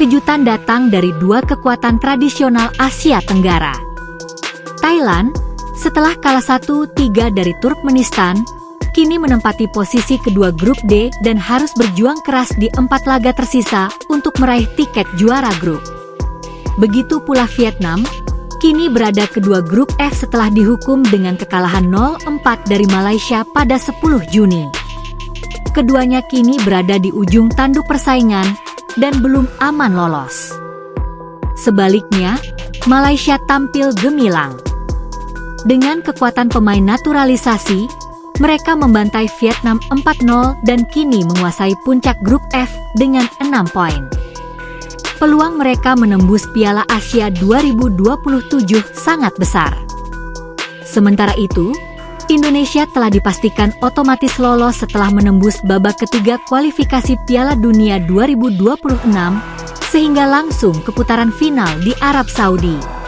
kejutan datang dari dua kekuatan tradisional Asia Tenggara. Thailand, setelah kalah 1-3 dari Turkmenistan, kini menempati posisi kedua grup D dan harus berjuang keras di 4 laga tersisa untuk meraih tiket juara grup. Begitu pula Vietnam, kini berada kedua grup F setelah dihukum dengan kekalahan 0-4 dari Malaysia pada 10 Juni. Keduanya kini berada di ujung tanduk persaingan dan belum aman lolos. Sebaliknya, Malaysia tampil gemilang. Dengan kekuatan pemain naturalisasi, mereka membantai Vietnam 4-0 dan kini menguasai puncak grup F dengan 6 poin. Peluang mereka menembus Piala Asia 2027 sangat besar. Sementara itu, Indonesia telah dipastikan otomatis lolos setelah menembus babak ketiga kualifikasi Piala Dunia 2026, sehingga langsung ke putaran final di Arab Saudi.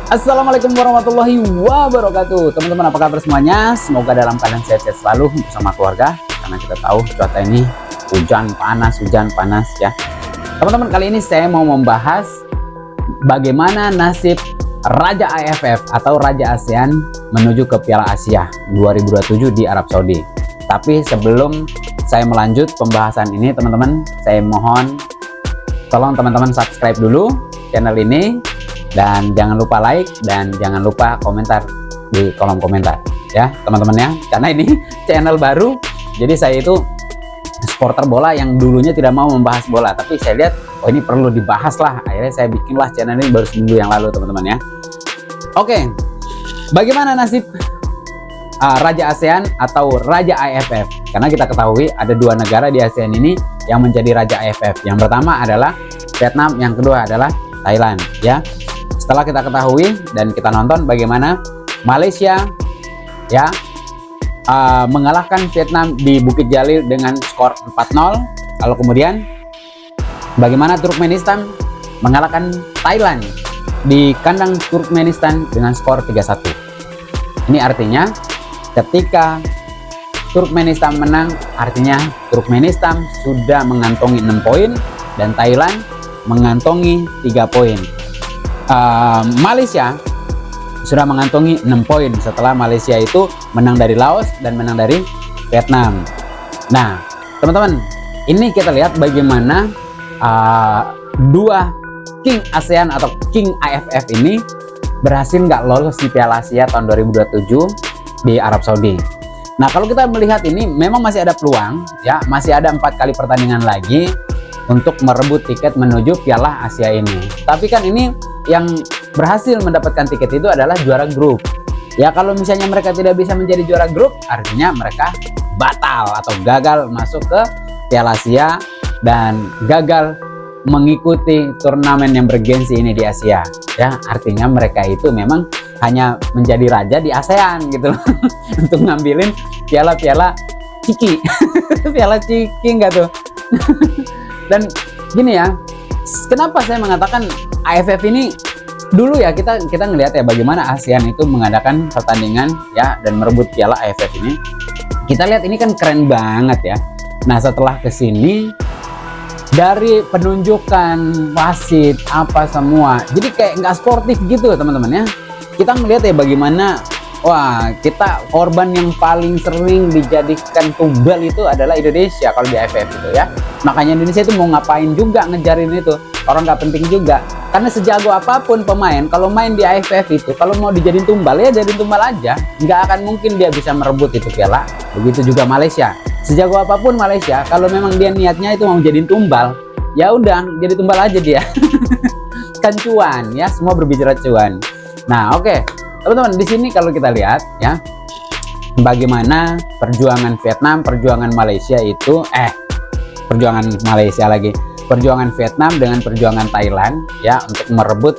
Assalamualaikum warahmatullahi wabarakatuh. Teman-teman, apa kabar semuanya? Semoga dalam keadaan sehat-sehat selalu bersama keluarga. Karena kita tahu cuaca ini hujan panas ya. Teman-teman, kali ini saya mau membahas bagaimana nasib Raja AFF atau Raja ASEAN menuju ke Piala Asia 2027 di Arab Saudi. Tapi sebelum saya melanjut pembahasan ini, teman-teman, saya mohon tolong teman-teman subscribe dulu channel ini. Dan jangan lupa like dan jangan lupa komentar di kolom komentar ya teman-teman ya, karena ini channel baru. Jadi saya itu supporter bola yang dulunya tidak mau membahas bola, tapi saya lihat oh ini perlu dibahas lah, akhirnya saya bikinlah channel ini baru seminggu yang lalu teman-teman ya. Oke, bagaimana nasib Raja ASEAN atau Raja AFF? Karena kita ketahui ada dua negara di ASEAN ini yang menjadi Raja AFF. Yang pertama adalah Vietnam, yang kedua adalah Thailand ya. Setelah kita ketahui dan kita nonton bagaimana Malaysia ya mengalahkan Vietnam di Bukit Jalil dengan skor 4-0, lalu kemudian bagaimana Turkmenistan mengalahkan Thailand di kandang Turkmenistan dengan skor 3-1. Ini artinya ketika Turkmenistan menang, artinya Turkmenistan sudah mengantongi 6 poin dan Thailand mengantongi 3 poin. Malaysia sudah mengantongi 6 poin setelah Malaysia itu menang dari Laos dan menang dari Vietnam. Nah, teman-teman, ini kita lihat bagaimana dua King ASEAN atau King AFF ini berhasil nggak lolos di Piala Asia tahun 2027 di Arab Saudi. Nah, kalau kita melihat ini memang masih ada peluang ya, masih ada 4 kali pertandingan lagi untuk merebut tiket menuju Piala Asia ini. Tapi kan ini yang berhasil mendapatkan tiket itu adalah juara grup. Ya, kalau misalnya mereka tidak bisa menjadi juara grup, artinya mereka batal atau gagal masuk ke Piala Asia dan gagal mengikuti turnamen yang bergensi ini di Asia. Ya, artinya mereka itu memang hanya menjadi raja di ASEAN gitu loh. Untuk ngambilin piala-piala ciki. Piala ciki enggak tuh? Dan gini ya, kenapa saya mengatakan AFF ini dulu ya, kita ngelihat ya bagaimana ASEAN itu mengadakan pertandingan ya dan merebut piala AFF ini. Kita lihat ini kan keren banget ya. Nah, setelah kesini dari penunjukan wasit apa semua, jadi kayak nggak sportif gitu teman-teman ya. Kita ngelihat ya bagaimana wah, kita korban yang paling sering dijadikan tumbal itu adalah Indonesia kalau di AFF itu ya. Makanya Indonesia itu mau ngapain juga ngejarin itu, orang nggak penting juga. Karena sejago apapun pemain, kalau main di AFF itu, kalau mau dijadiin tumbal ya jadiin tumbal aja. Nggak akan mungkin dia bisa merebut itu piala. Begitu juga Malaysia. Sejago apapun Malaysia, kalau memang dia niatnya itu mau jadiin tumbal, ya udah jadi tumbal aja dia. Kan cuan ya, semua berbicara cuan. Nah, oke. Teman-teman, di sini kalau kita lihat ya bagaimana perjuangan Vietnam, perjuangan Malaysia itu perjuangan Vietnam dengan perjuangan Thailand ya untuk merebut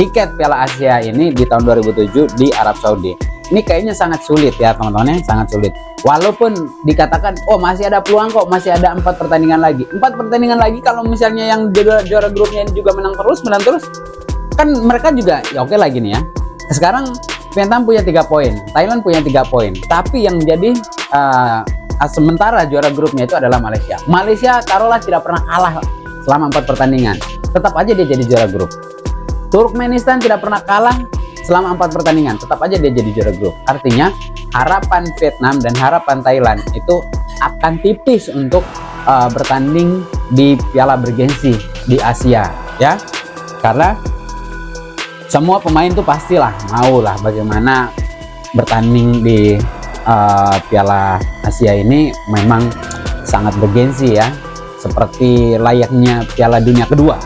tiket Piala Asia ini di tahun 2007 di Arab Saudi. ini kayaknya sangat sulit ya teman-teman ya, sangat sulit. Walaupun dikatakan oh masih ada peluang kok, masih ada 4 pertandingan lagi. 4 pertandingan lagi kalau misalnya yang juara grupnya ini juga menang terus, kan mereka juga ya oke lagi nih ya. Sekarang Vietnam punya 3 poin, Thailand punya 3 poin. Tapi yang jadi sementara juara grupnya itu adalah Malaysia. Malaysia taruhlah tidak pernah kalah selama 4 pertandingan, tetap aja dia jadi juara grup. Turkmenistan tidak pernah kalah selama 4 pertandingan, tetap aja dia jadi juara grup. Artinya harapan Vietnam dan harapan Thailand itu akan tipis untuk bertanding di piala bergensi di Asia ya, karena semua pemain tuh pastilah mau lah bagaimana bertanding di piala Asia ini memang sangat bergensi ya, seperti layaknya piala dunia kedua.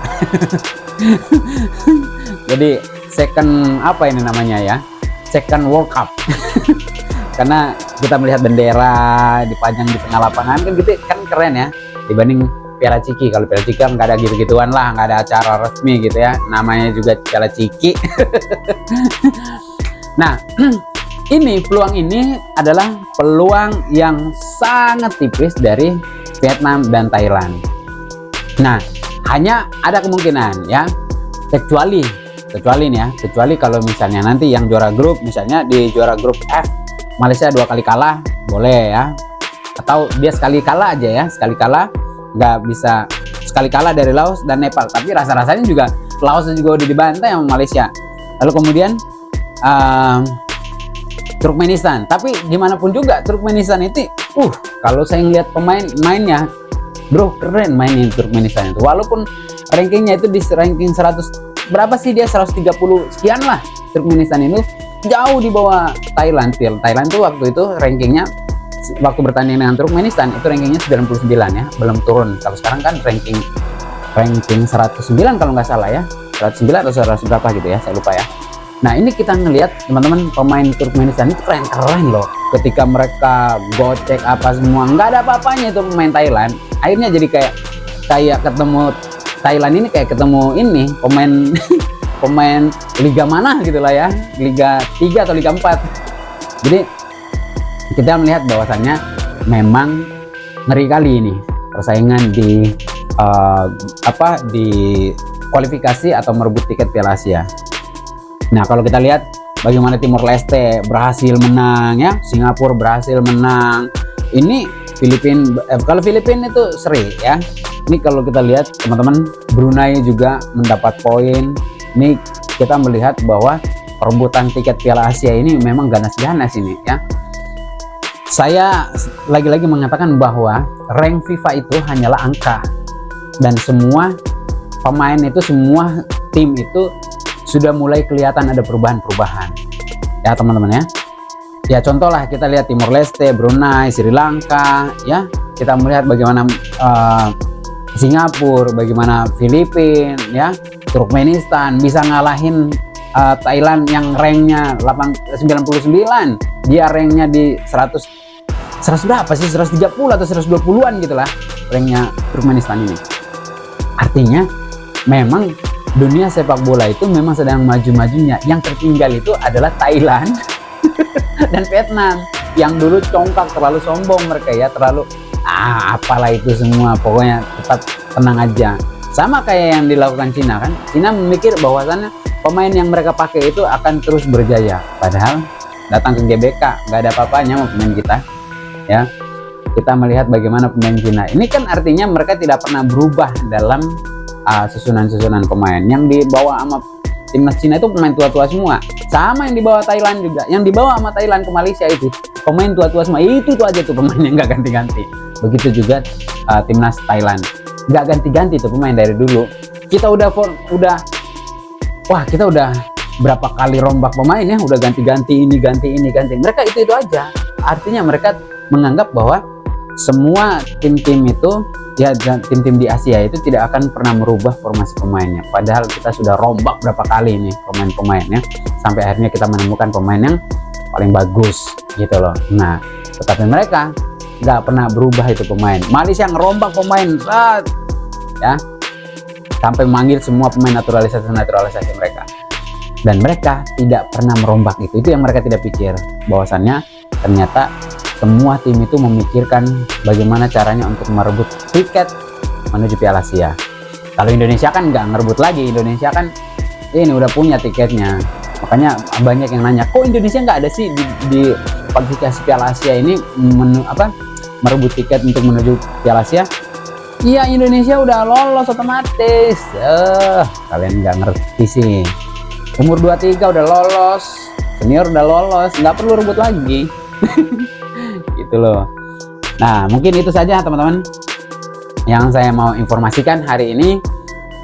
Jadi second apa ini namanya ya, second World Cup. Karena kita melihat bendera dipajang di tengah lapangan kan gitu kan, keren ya, dibanding Piala Ciki. Kalau Piala Ciki kan nggak ada gitu-gituan lah, nggak ada acara resmi gitu ya, namanya juga Piala Ciki. Nah ini peluang ini adalah peluang yang sangat tipis dari Vietnam dan Thailand. Nah hanya ada kemungkinan ya, kecuali nih ya, kecuali kalau misalnya nanti yang juara grup, misalnya di juara grup F Malaysia 2 kali kalah boleh ya, atau dia sekali kalah aja ya, sekali kalah, nggak bisa sekali kalah dari Laos dan Nepal, tapi rasa-rasanya juga Laos juga udah dibantai sama Malaysia. Lalu kemudian Turkmenistan, tapi gimana pun juga Turkmenistan itu kalau saya ngelihat mainnya bro, keren mainin Turkmenistan itu, walaupun rankingnya itu di ranking 100 berapa sih, dia 130 sekian lah. Turkmenistan itu jauh di bawah Thailand. Thailand tuh waktu itu rankingnya, waktu bertanding dengan Turkmenistan itu rankingnya 99 ya, belum turun. Kalau sekarang kan ranking 109 kalau nggak salah ya, 109 atau 100 berapa gitu ya, saya lupa ya. Nah ini kita ngelihat teman-teman, pemain Turkmenistan itu keren loh. Ketika mereka gocek apa semua, nggak ada apa-apanya itu pemain Thailand. Akhirnya jadi kayak ketemu Thailand ini kayak ketemu ini pemain liga mana gitu lah ya, Liga 3 atau Liga 4. Jadi kita melihat bahwasannya memang ngeri kali ini persaingan di di kualifikasi atau merebut tiket Piala Asia. Nah kalau kita lihat bagaimana Timor Leste berhasil menang ya, Singapura berhasil menang, ini kalau Filipina itu seri ya. Ini kalau kita lihat teman-teman, Brunei juga mendapat poin. Ini kita melihat bahwa perebutan tiket Piala Asia ini memang ganas-ganas ini ya. Saya lagi-lagi mengatakan bahwa rank FIFA itu hanyalah angka, dan semua pemain itu, semua tim itu sudah mulai kelihatan ada perubahan-perubahan ya teman-teman ya. Ya contoh lah kita lihat Timor Leste, Brunei, Sri Lanka ya. Kita melihat bagaimana Singapura, bagaimana Filipina ya, Turkmenistan bisa ngalahin Thailand yang ranknya 99, dia ranknya di 100 berapa sih, 130 atau 120-an gitulah ranknya Turkmenistan ini. Artinya memang dunia sepak bola itu memang sedang maju-majunya. Yang tertinggal itu adalah Thailand dan Vietnam yang dulu congkak, terlalu sombong mereka ya, terlalu apalah itu semua, pokoknya tetap tenang aja. Sama kayak yang dilakukan Cina kan, Cina memikir bahwasannya pemain yang mereka pakai itu akan terus berjaya, padahal datang ke GBK nggak ada apa-apanya sama pemain kita ya. Kita melihat bagaimana pemain Cina ini kan, artinya mereka tidak pernah berubah dalam susunan-susunan pemain. Yang dibawa sama timnas Cina itu pemain tua-tua semua, sama yang dibawa Thailand juga, yang dibawa sama Thailand ke Malaysia itu pemain tua-tua semua, itu aja tuh pemain yang nggak ganti-ganti. Begitu juga timnas Thailand, nggak ganti-ganti tuh pemain dari dulu. Kita udah berapa kali rombak pemain ya, udah ganti-ganti ini, ganti ini, ganti. Mereka itu aja. Artinya mereka menganggap bahwa semua tim-tim itu ya, tim-tim di Asia itu tidak akan pernah merubah formasi pemainnya. Padahal kita sudah rombak berapa kali nih pemain-pemainnya, sampai akhirnya kita menemukan pemain yang paling bagus gitu loh. Nah, tetapi mereka nggak pernah berubah itu pemain. Malaysia ngerombak pemain ya, sampai memanggil semua pemain naturalisasi mereka. dan mereka tidak pernah merombak itu yang mereka tidak pikir, bahwasannya ternyata semua tim itu memikirkan bagaimana caranya untuk merebut tiket menuju Piala Asia. Kalau Indonesia kan nggak ngerebut lagi, Indonesia kan ini udah punya tiketnya. Makanya banyak yang nanya, kok Indonesia nggak ada sih di kualifikasi Piala Asia ini merebut tiket untuk menuju Piala Asia? Iya, Indonesia udah lolos otomatis. Kalian nggak ngerti sih. Umur 23 udah lolos, senior udah lolos, nggak perlu rebut lagi. Gitu loh. Nah, mungkin itu saja teman-teman yang saya mau informasikan hari ini,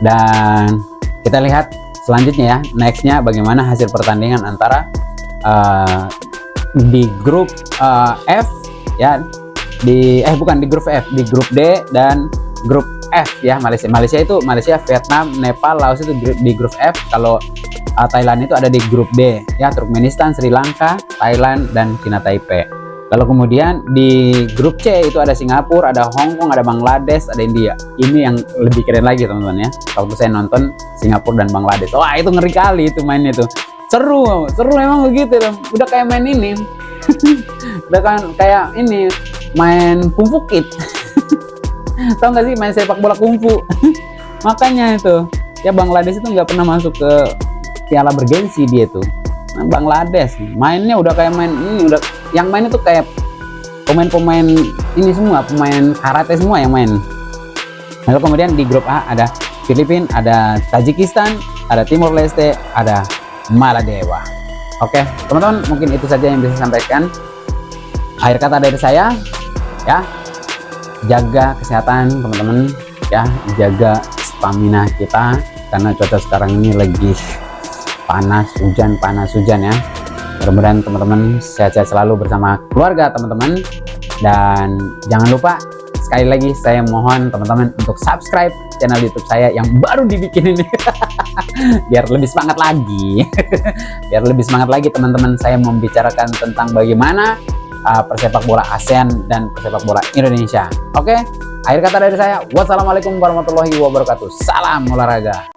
dan kita lihat selanjutnya ya, nextnya bagaimana hasil pertandingan antara di grup F ya, di grup F, di grup D dan grup F ya. Malaysia itu Vietnam, Nepal, Laos itu di grup F. Kalau Thailand itu ada di grup D ya, Turkmenistan, Sri Lanka, Thailand dan Cina Taipei. Lalu kemudian di grup C itu ada Singapura, ada Hong Kong, ada Bangladesh, ada India. Ini yang lebih keren lagi teman-teman ya. Waktu saya nonton Singapura dan Bangladesh, wah itu ngeri kali itu mainnya tuh. Seru emang begitu loh. Udah kayak main ini. Udah kan kayak ini main kungfu kid. Tahu nggak sih main sepak bola kungfu? Makanya itu ya, Bangladesh itu nggak pernah masuk ke piala bergensi dia tuh. Nah, Bangladesh mainnya udah kayak main ini, udah yang main itu kayak pemain-pemain ini semua, pemain karate semua yang main. Lalu kemudian di grup A ada Filipina, ada Tajikistan, ada Timor Leste, ada Maladewa. Oke, teman-teman, mungkin itu saja yang bisa saya sampaikan. Akhir kata dari saya ya, jaga kesehatan teman-teman ya, jaga stamina kita karena cuaca sekarang ini lagi panas hujan ya. Mudah-mudahan teman-teman sehat-sehat selalu bersama keluarga teman-teman, dan jangan lupa sekali lagi saya mohon teman-teman untuk subscribe channel YouTube saya yang baru dibikin ini biar lebih semangat lagi. Biar lebih semangat lagi teman-teman, saya membicarakan tentang bagaimana persepak bola ASEAN dan persepak bola Indonesia. Oke, akhir kata dari saya, wassalamualaikum warahmatullahi wabarakatuh. Salam olahraga.